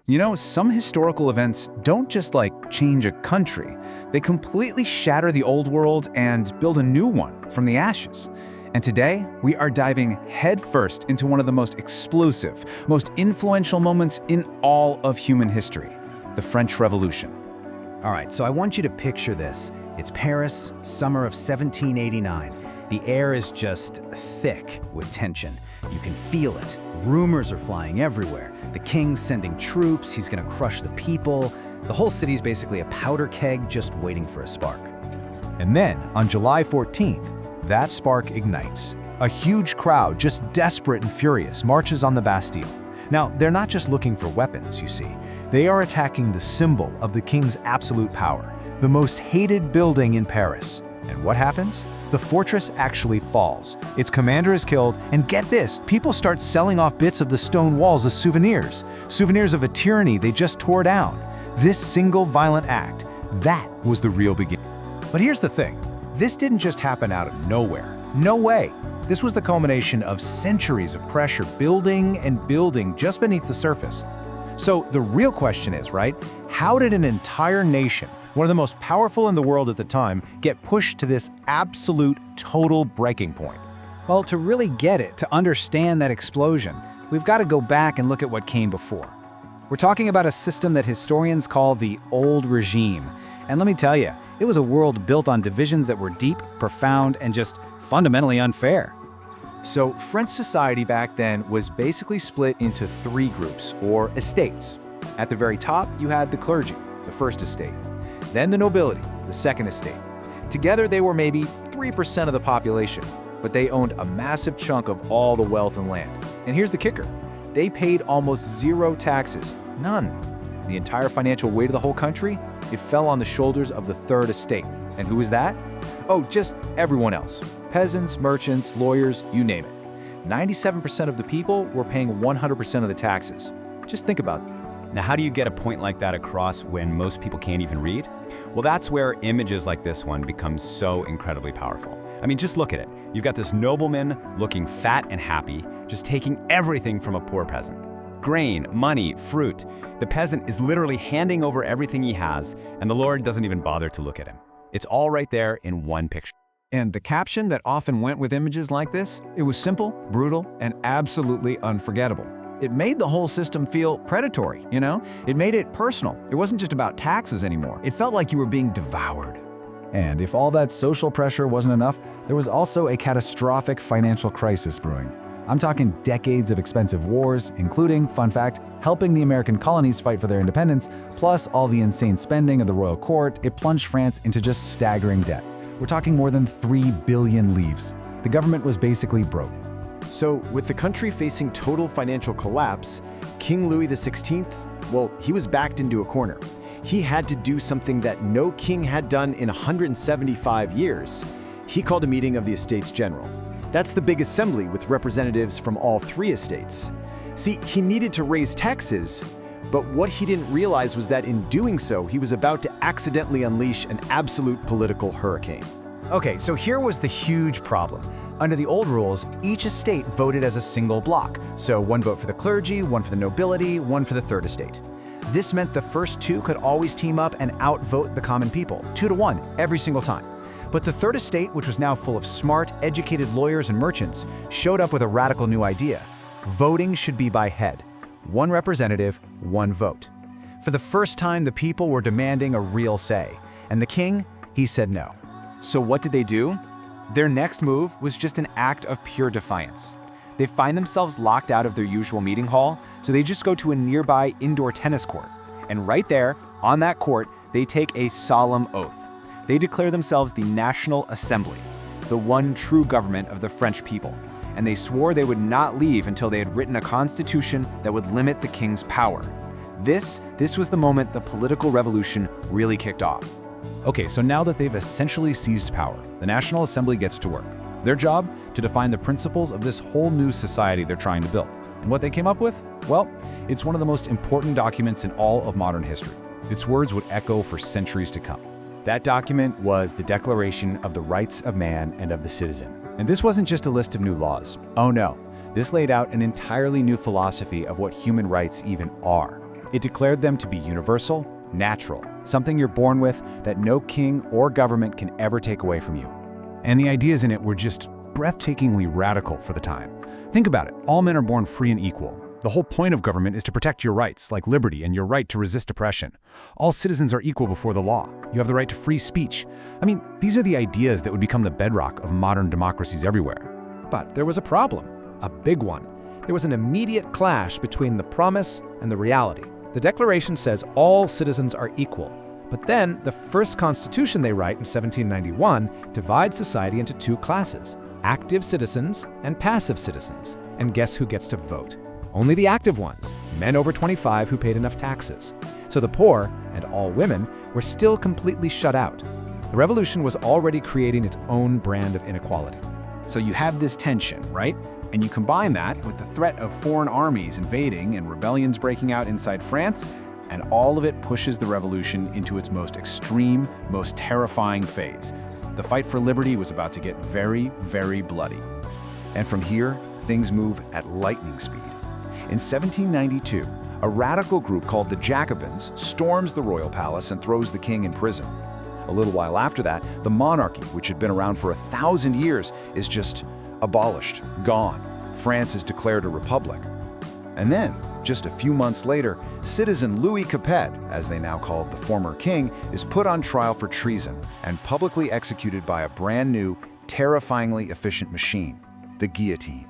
You know, some historical events don't just change a country. They completely shatter the old world and build a new one from the ashes. And today, we are diving headfirst into one of the most explosive, most influential moments in all of human history, the French Revolution. All right, so I want you to picture this. It's Paris, summer of 1789. The air is just thick with tension. You can feel it. Rumors are flying everywhere. The king's sending troops, he's gonna crush the people. The whole city's basically a powder keg just waiting for a spark. And then, on July 14th, that spark ignites. A huge crowd, just desperate and furious, marches on the Bastille. Now, they're not just looking for weapons, you see. They are attacking the symbol of the king's absolute power, the most hated building in Paris. And what happens? The fortress actually falls. Its commander is killed, and get this, people start selling off bits of the stone walls as souvenirs. Souvenirs of a tyranny they just tore down. This single violent act, that was the real beginning. But here's the thing. This didn't just happen out of nowhere. No way. This was the culmination of centuries of pressure building and building just beneath the surface. So the real question is, right? How did an entire nation, one of the most powerful in the world at the time, get pushed to this absolute total breaking point? Well, to really get it, to understand that explosion, we've got to go back and look at what came before. We're talking about a system that historians call the old regime. And let me tell you, it was a world built on divisions that were deep, profound, and just fundamentally unfair. So French society back then was basically split into three groups, or estates. At the very top, you had the clergy, the first estate. Then the nobility, the second estate. Together, they were maybe 3% of the population, but they owned a massive chunk of all the wealth and land. And here's the kicker. They paid almost zero taxes, none. The entire financial weight of the whole country, it fell on the shoulders of the third estate. And who was that? Oh, just everyone else. Peasants, merchants, lawyers, you name it. 97% of the people were paying 100% of the taxes. Just think about it. Now, how do you get a point like that across when most people can't even read? Well, that's where images like this one become so incredibly powerful. I mean, just look at it. You've got this nobleman looking fat and happy, just taking everything from a poor peasant. Grain, money, fruit. The peasant is literally handing over everything he has, and the Lord doesn't even bother to look at him. It's all right there in one picture. And the caption that often went with images like this, it was simple, brutal, and absolutely unforgettable. It made the whole system feel predatory, you know? It made it personal. It wasn't just about taxes anymore. It felt like you were being devoured. And if all that social pressure wasn't enough, there was also a catastrophic financial crisis brewing. I'm talking decades of expensive wars, including, fun fact, helping the American colonies fight for their independence, plus all the insane spending of the royal court. It plunged France into just staggering debt. We're talking more than 3 billion livres. The government was basically broke. So, with the country facing total financial collapse, King Louis XVI, well, he was backed into a corner. He had to do something that no king had done in 175 years. He called a meeting of the Estates General. That's the big assembly with representatives from all three estates. See, he needed to raise taxes, but what he didn't realize was that in doing so, he was about to accidentally unleash an absolute political hurricane. Okay, so here was the huge problem. Under the old rules, each estate voted as a single block. So one vote for the clergy, one for the nobility, one for the third estate. This meant the first two could always team up and outvote the common people, 2-1, every single time. But the third estate, which was now full of smart, educated lawyers and merchants, showed up with a radical new idea. Voting should be by head. One representative, one vote. For the first time, the people were demanding a real say. And the king, he said no. So what did they do? Their next move was just an act of pure defiance. They find themselves locked out of their usual meeting hall, so they just go to a nearby indoor tennis court. And right there, on that court, they take a solemn oath. They declare themselves the National Assembly, the one true government of the French people. And they swore they would not leave until they had written a constitution that would limit the king's power. This was the moment the political revolution really kicked off. Okay, so now that they've essentially seized power, the National Assembly gets to work. Their job, to define the principles of this whole new society they're trying to build. And what they came up with? Well, it's one of the most important documents in all of modern history. Its words would echo for centuries to come. That document was the Declaration of the Rights of Man and of the Citizen. And this wasn't just a list of new laws. Oh no, this laid out an entirely new philosophy of what human rights even are. It declared them to be universal, natural, something you're born with that no king or government can ever take away from you. And the ideas in it were just breathtakingly radical for the time. Think about it. All men are born free and equal. The whole point of government is to protect your rights, like liberty and your right to resist oppression. All citizens are equal before the law. You have the right to free speech. I mean, these are the ideas that would become the bedrock of modern democracies everywhere. But there was a problem, a big one. There was an immediate clash between the promise and the reality. The Declaration says all citizens are equal. But then, the first constitution they write in 1791 divides society into two classes, active citizens and passive citizens. And guess who gets to vote? Only the active ones, men over 25 who paid enough taxes. So the poor, and all women, were still completely shut out. The revolution was already creating its own brand of inequality. So you have this tension, right? And you combine that with the threat of foreign armies invading and rebellions breaking out inside France, and all of it pushes the revolution into its most extreme, most terrifying phase. The fight for liberty was about to get very, very bloody. And from here, things move at lightning speed. In 1792, a radical group called the Jacobins storms the royal palace and throws the king in prison. A little while after that, the monarchy, which had been around for 1,000 years, is just abolished, gone. France is declared a republic. And then, just a few months later, citizen Louis Capet, as they now called the former king, is put on trial for treason and publicly executed by a brand new, terrifyingly efficient machine, the guillotine.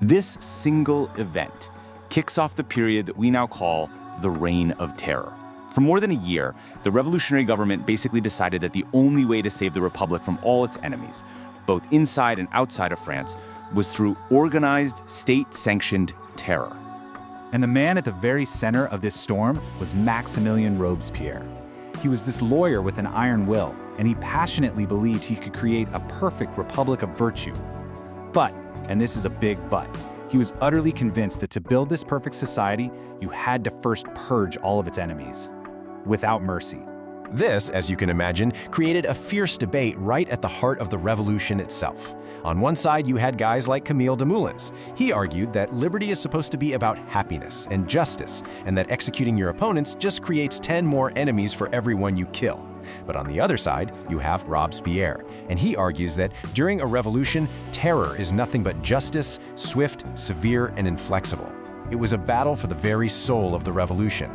This single event kicks off the period that we now call the Reign of Terror. For more than a year, the revolutionary government basically decided that the only way to save the Republic from all its enemies, both inside and outside of France, was through organized, state-sanctioned terror. And the man at the very center of this storm was Maximilien Robespierre. He was this lawyer with an iron will, and he passionately believed he could create a perfect republic of virtue. But, and this is a big but, he was utterly convinced that to build this perfect society, you had to first purge all of its enemies, without mercy. This, as you can imagine, created a fierce debate right at the heart of the revolution itself. On one side, you had guys like Camille Desmoulins. He argued that liberty is supposed to be about happiness and justice, and that executing your opponents just creates 10 more enemies for everyone you kill. But on the other side, you have Robespierre, and he argues that during a revolution, terror is nothing but justice, swift, severe, and inflexible. It was a battle for the very soul of the revolution.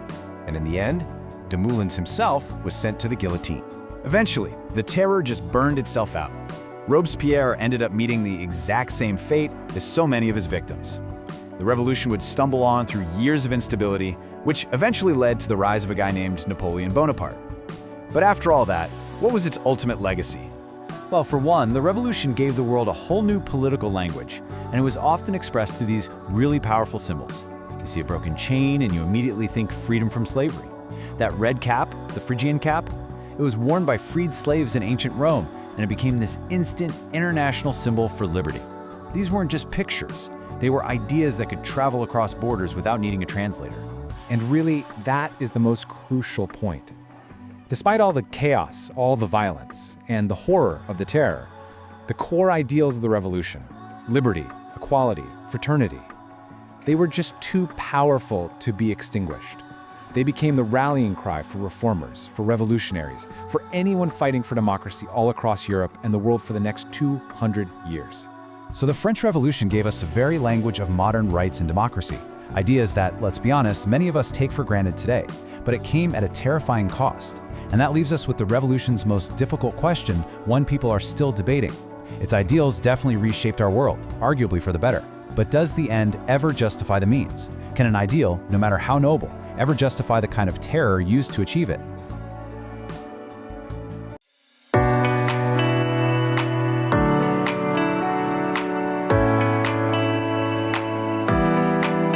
And in the end, Desmoulins himself was sent to the guillotine. Eventually, the terror just burned itself out. Robespierre ended up meeting the exact same fate as so many of his victims. The revolution would stumble on through years of instability, which eventually led to the rise of a guy named Napoleon Bonaparte. But after all that, what was its ultimate legacy? Well, for one, the revolution gave the world a whole new political language, and it was often expressed through these really powerful symbols. You see a broken chain, and you immediately think freedom from slavery. That red cap, the Phrygian cap, it was worn by freed slaves in ancient Rome, and it became this instant international symbol for liberty. These weren't just pictures. They were ideas that could travel across borders without needing a translator. And really, that is the most crucial point. Despite all the chaos, all the violence, and the horror of the terror, the core ideals of the revolution, liberty, equality, fraternity, they were just too powerful to be extinguished. They became the rallying cry for reformers, for revolutionaries, for anyone fighting for democracy all across Europe and the world for the next 200 years. So the French Revolution gave us the very language of modern rights and democracy, ideas that, let's be honest, many of us take for granted today. But it came at a terrifying cost. And that leaves us with the revolution's most difficult question, one people are still debating. Its ideals definitely reshaped our world, arguably for the better. But does the end ever justify the means? Can an ideal, no matter how noble, ever justify the kind of terror used to achieve it?